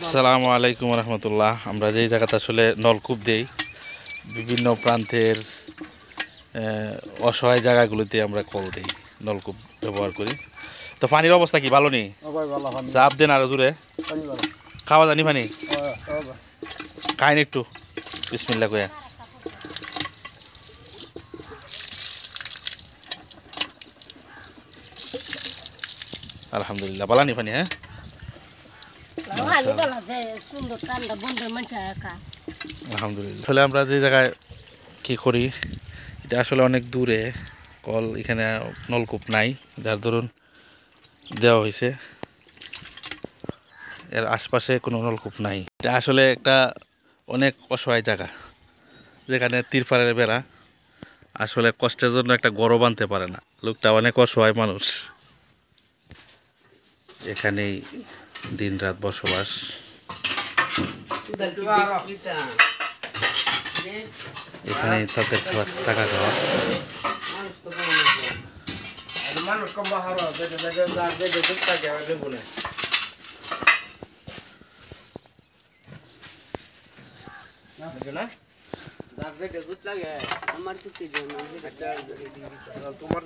আসসালামু আলাইকুম রহমতুল্লাহ। আমরা যেই জায়গাতে আসলে নলকূপ দেই, বিভিন্ন প্রান্তের অসহায় জায়গাগুলোতে আমরা কল দিই, নলকূপ ব্যবহার করি। তো পানির অবস্থা কি ভালো নেই? চাপ দেন আরো দূরে। খাওয়া জানি পানি খাইন একটু বিসমিল্লাহ কইয়া। আলহামদুলিল্লাহ বালানি পানি। হ্যাঁ আলহামদুলিল্লাহ। আসলে আমরা যে জায়গায় কি করি, এটা আসলে অনেক দূরে কল, এখানে নলকূপ নাই, যার ধরুন দেওয়া হয়েছে, এর আশপাশে কোনো নলকূপ নাই। এটা আসলে একটা অনেক অসহায় জায়গা, যেখানে তিরপালের বেড়া, আসলে কষ্টের জন্য একটা গড়ও বাঁধতে পারে না। লোকটা অনেক অসহায় মানুষ, এখানেই দিন রাত বসবাস। এখানে তাদের টাকা খাওয়া। মানুষ কম বাহার তোমার